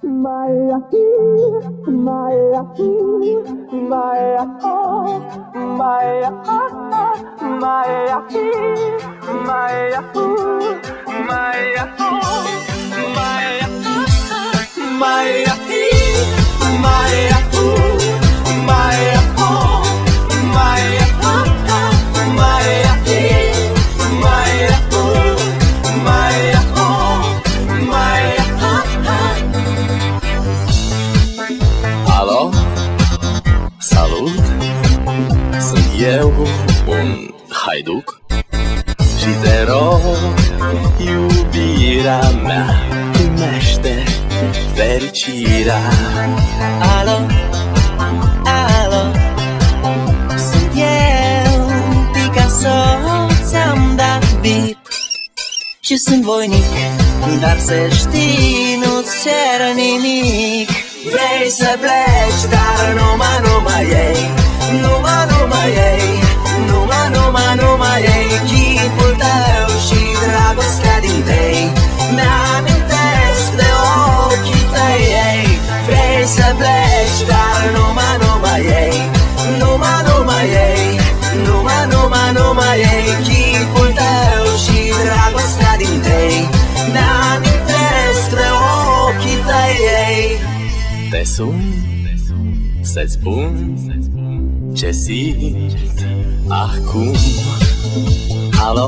Maya, Maya, Maya, oh, Maya, Maya, Maya, Maya, oh, Maya, Maya, Maya, Maya, oh, Maya, Maya, Maya, Maya, oh, Maya. Alo, salut, sunt eu, un haiduc și te rog, iubirea mea, primește fericirea. Alo, alo, sunt eu, Picasso, ți-am dat bip și sunt voinic, dar să știi, nu-ți cer nimic. Vrei să pleci, dar numai ei, numai ei, numai ei, chipul tău și dragostea din tei, mi-amintesc de ochii tăi, ei. Vrei să pleci, dar numai ei, numai ei, numai ei, chipul tău și dragostea din tei, mi-amintesc de ochii tăi, ei. Te sun să-ți spun ce simt acum. Alo.